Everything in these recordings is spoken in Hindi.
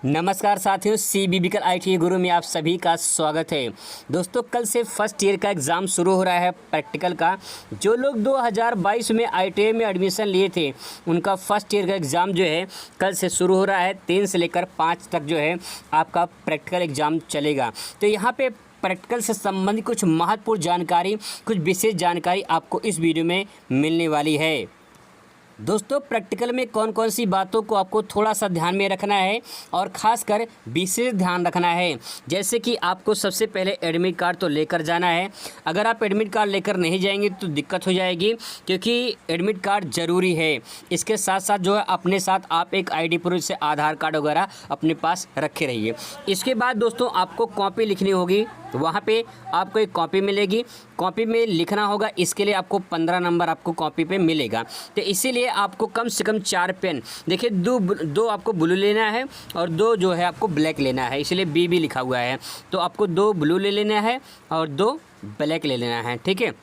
नमस्कार साथियों, CBBCal IT गुरु में आप सभी का स्वागत है। दोस्तों, कल से फर्स्ट ईयर का एग्ज़ाम शुरू हो रहा है प्रैक्टिकल का। जो लोग 2022 में ITI में एडमिशन लिए थे उनका फर्स्ट ईयर का एग्ज़ाम जो है कल से शुरू हो रहा है। 3 से लेकर 5 तक जो है आपका प्रैक्टिकल एग्ज़ाम चलेगा। तो यहाँ पे प्रैक्टिकल से संबंधित कुछ महत्वपूर्ण जानकारी, कुछ विशेष जानकारी आपको इस वीडियो में मिलने वाली है। दोस्तों, प्रैक्टिकल में कौन कौन सी बातों को आपको थोड़ा सा ध्यान में रखना है और ख़ासकर विशेष ध्यान रखना है। जैसे कि आपको सबसे पहले एडमिट कार्ड तो लेकर जाना है। अगर आप एडमिट कार्ड लेकर नहीं जाएंगे तो दिक्कत हो जाएगी, क्योंकि एडमिट कार्ड ज़रूरी है। इसके साथ साथ जो है अपने साथ आप एक ID प्रूफ से आधार कार्ड वगैरह अपने पास रखे रहिए। इसके बाद दोस्तों आपको कॉपी लिखनी होगी। वहाँ पे आपको एक कॉपी मिलेगी, कॉपी में लिखना होगा। इसके लिए आपको 15 नंबर आपको कॉपी पे मिलेगा। तो इसीलिए आपको कम से कम 4 पेन, देखिए दो आपको ब्लू लेना है और 2 जो है आपको ब्लैक लेना है, इसलिए बी भी लिखा हुआ है। तो आपको 2 ब्लू ले लेना है और 2 ब्लैक ले लेना है, ठीक है।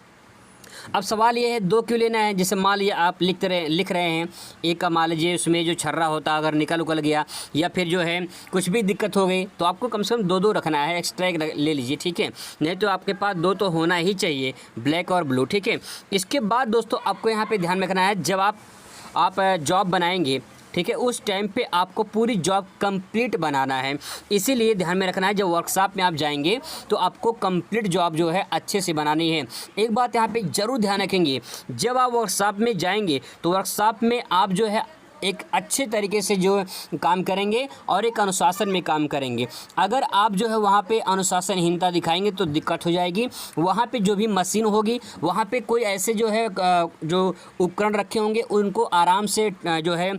अब सवाल ये है 2 क्यों लेना है। जैसे मान लीजिए आप लिख रहे हैं, एक का मान लीजिए उसमें जो छर्रा होता अगर निकल उकल गया या फिर जो है कुछ भी दिक्कत हो गई, तो आपको कम से कम 2 रखना है, एक्स्ट्रा एक ले लीजिए, ठीक है। नहीं तो आपके पास 2 तो होना ही चाहिए, ब्लैक और ब्लू, ठीक है। इसके बाद दोस्तों आपको यहाँ पे ध्यान रखना है, जब आप जॉब बनाएंगे, ठीक है, उस टाइम पे आपको पूरी जॉब कंप्लीट बनाना है। इसीलिए ध्यान में रखना है, जब वर्कशॉप में आप जाएंगे तो आपको कंप्लीट जॉब जो है अच्छे से बनानी है। एक बात यहाँ पे ज़रूर ध्यान रखेंगे, जब आप वर्कशॉप में जाएंगे तो वर्कशॉप में आप जो है एक अच्छे तरीके से जो काम करेंगे और एक अनुशासन में काम करेंगे। अगर आप जो है वहाँ पे अनुशासनहीनता दिखाएंगे तो दिक्कत हो जाएगी। वहाँ पे जो भी मशीन होगी, वहाँ पे कोई ऐसे जो है जो उपकरण रखे होंगे उनको आराम से जो है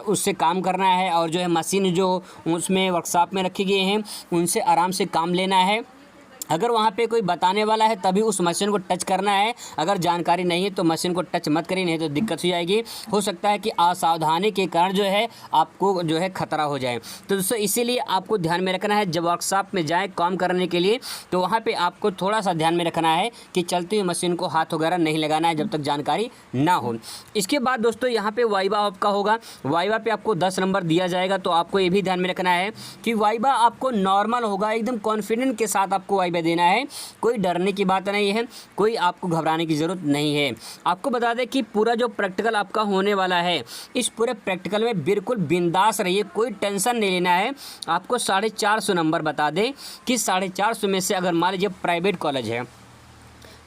उससे काम करना है, और जो है मशीन जो उसमें वर्कशॉप में रखी गई हैं उनसे आराम से काम लेना है। अगर वहाँ पे कोई बताने वाला है तभी उस मशीन को टच करना है। अगर जानकारी नहीं है तो मशीन को टच मत करिए, नहीं तो दिक्कत हो जाएगी। हो सकता है कि असावधानी के कारण जो है आपको जो है खतरा हो जाए। तो दोस्तों इसीलिए आपको ध्यान में रखना है, जब वर्कशॉप में जाएँ काम करने के लिए तो वहाँ पर आपको थोड़ा सा ध्यान में रखना है कि चलती हुई मशीन को हाथ वगैरह नहीं लगाना है जब तक जानकारी ना हो। इसके बाद दोस्तों यहाँ पर वाइवा आपका होगा। वाइवा पे आपको 10 नंबर दिया जाएगा। तो आपको ये भी ध्यान में रखना है कि वाइवा आपको नॉर्मल होगा, एकदम कॉन्फिडेंट के साथ आपको वाइवा देना है। कोई डरने की बात नहीं है, कोई आपको घबराने की ज़रूरत नहीं है। आपको बता दें कि पूरा जो प्रैक्टिकल आपका होने वाला है, इस पूरे प्रैक्टिकल में बिल्कुल बिंदास रहिए, कोई टेंशन नहीं लेना है। आपको 450 नंबर बता दें कि 450 में से अगर मान लीजिए प्राइवेट कॉलेज है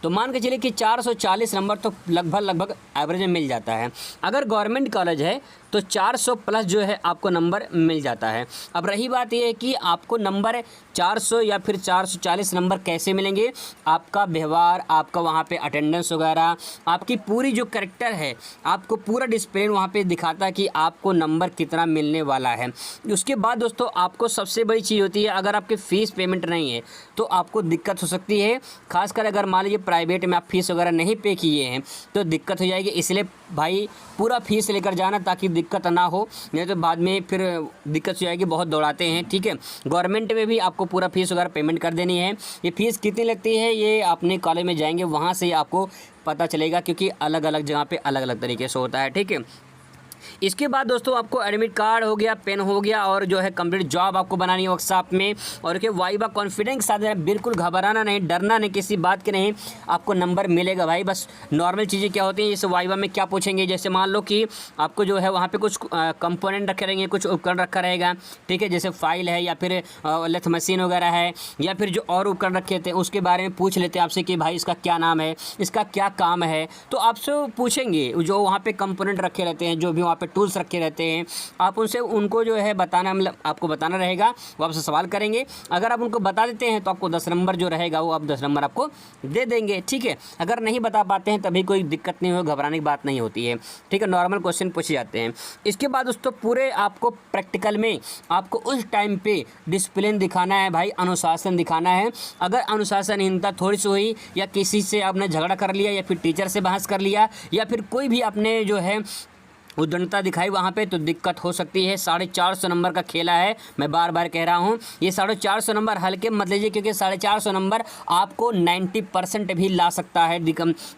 तो मान के चलिए कि 440 नंबर तो लगभग एवरेज में मिल जाता है। अगर गवर्नमेंट कॉलेज है तो 400 प्लस जो है आपको नंबर मिल जाता है। अब रही बात यह है कि आपको नंबर 400 या फिर 440 नंबर कैसे मिलेंगे। आपका व्यवहार, आपका वहाँ पे अटेंडेंस वगैरह, आपकी पूरी जो कैरेक्टर है, आपको पूरा डिस्प्ले वहाँ पे दिखाता है कि आपको नंबर कितना मिलने वाला है। उसके बाद दोस्तों आपको सबसे बड़ी चीज़ होती है, अगर आपकी फ़ीस पेमेंट नहीं है तो आपको दिक्कत हो सकती है। खासकर अगर मान लीजिए प्राइवेट में आप फीस वगैरह नहीं पे किए हैं तो दिक्कत हो जाएगी। इसलिए भाई पूरा फीस लेकर जाना ताकि दिक्कत ना हो, नहीं तो बाद में फिर दिक्कत हो जाएगी, बहुत दौड़ाते हैं, ठीक है। गवर्नमेंट में भी आपको पूरा फीस वगैरह पेमेंट कर देनी है। ये फ़ीस कितनी लगती है ये अपने कॉलेज में जाएंगे वहाँ से आपको पता चलेगा, क्योंकि अलग अलग जगह पे अलग अलग तरीके से होता है, ठीक है। इसके बाद दोस्तों आपको एडमिट कार्ड हो गया, पेन हो गया, और जो है कंप्लीट जॉब आपको बनानी है वर्कशॉप में। और के वाइवा कॉन्फिडेंस के साथ बिल्कुल घबराना नहीं, डरना नहीं, किसी बात के नहीं, आपको नंबर मिलेगा भाई। बस नॉर्मल चीज़ें क्या होती हैं, जैसे वाइवा में क्या पूछेंगे, जैसे मान लो कि आपको जो है वहाँ पे कुछ कंपोनेंट रखे रहेंगे, कुछ उपकरण रखा रहेगा, ठीक है, जैसे फाइल है या फिर लेथ मशीन वगैरह है, या फिर जो और उपकरण रखे थे उसके बारे में पूछ लेते हैं आपसे कि भाई इसका क्या नाम है, इसका क्या काम है। तो आपसे पूछेंगे, जो वहाँ पे कंपोनेंट रखे रहते हैं, जो भी वहाँ पे टूल्स रखे रहते हैं, आप उनसे उनको जो है बताना, मतलब आपको बताना रहेगा, वो आपसे सवाल करेंगे। अगर आप उनको बता देते हैं तो आपको 10 नंबर जो रहेगा वो आप 10 नंबर आपको दे देंगे, ठीक है। अगर नहीं बता पाते हैं तभी कोई दिक्कत नहीं हो, घबराने की बात नहीं होती है, ठीक है। नॉर्मल क्वेश्चन पूछे जाते हैं। इसके बाद दोस्तों पूरे आपको प्रैक्टिकल में आपको उस टाइम पे डिसिप्लिन दिखाना है भाई, अनुशासन दिखाना है। अगर अनुशासनहीनता थोड़ी सी हुई, या किसी से आपने झगड़ा कर लिया, या फिर टीचर से बहस कर लिया, या फिर कोई भी अपने जो है उद्दंडता दिखाई वहाँ पे तो दिक्कत हो सकती है। 450 नंबर का खेला है, मैं बार बार कह रहा हूँ। ये 450 नंबर हल्के मत लीजिए, क्योंकि 450 नंबर आपको 90% भी ला सकता है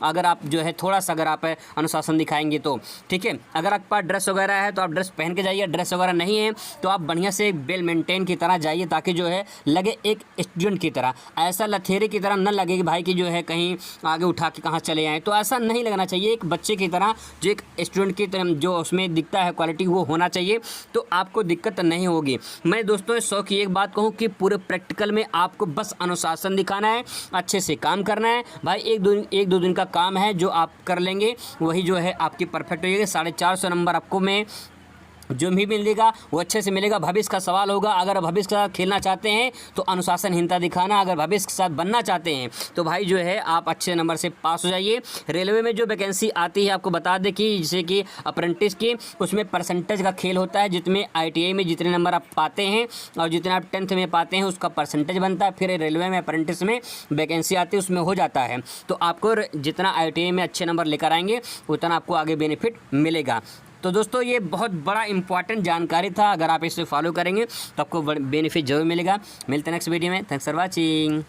अगर आप जो है थोड़ा सा अगर आप अनुशासन दिखाएंगे तो, ठीक है। अगर आपके पास ड्रेस वगैरह है तो आप ड्रेस पहन के जाइए, ड्रेस वगैरह नहीं है तो आप बढ़िया से वेल मेंटेन की तरह जाइए, ताकि जो है लगे एक स्टूडेंट की तरह, ऐसा लथेरे की तरह न लगे कि भाई कि जो है कहीं आगे उठा के कहाँ चले आएँ। तो ऐसा नहीं लगना चाहिए, एक बच्चे की तरह जो एक स्टूडेंट की तरह जो उसमें दिखता है क्वालिटी वो होना चाहिए, तो आपको दिक्कत नहीं होगी। मैं दोस्तों 100 की एक बात कहूँ कि पूरे प्रैक्टिकल में आपको बस अनुशासन दिखाना है, अच्छे से काम करना है भाई। एक दो दिन का काम है जो आप कर लेंगे, वही जो है आपकी परफेक्ट हो जाएगी। 450 नंबर आपको मैं जो भी मिलेगा वो अच्छे से मिलेगा। भविष्य का सवाल होगा, अगर भविष्य के साथ खेलना चाहते हैं तो अनुशासनहीनता दिखाना, अगर भविष्य के साथ बनना चाहते हैं तो भाई जो है आप अच्छे नंबर से पास हो जाइए। रेलवे में जो वैकेंसी आती है आपको बता दें कि जैसे कि अप्रेंटिस की, उसमें परसेंटेज का खेल होता है, जितने ITI में जितने नंबर आप पाते हैं और जितने आप 10th में पाते हैं उसका परसेंटेज बनता है। फिर रेलवे में अप्रेंटिस में वैकेंसी आती है, उसमें हो जाता है। तो आपको जितना ITI में अच्छे नंबर लेकर आएंगे उतना आपको आगे बेनिफिट मिलेगा। तो दोस्तों ये बहुत बड़ा इंपॉर्टेंट जानकारी था, अगर आप इसे फॉलो करेंगे तो आपको बेनिफिट जरूर मिलेगा। मिलते हैं नेक्स्ट वीडियो में। Thanks for watching.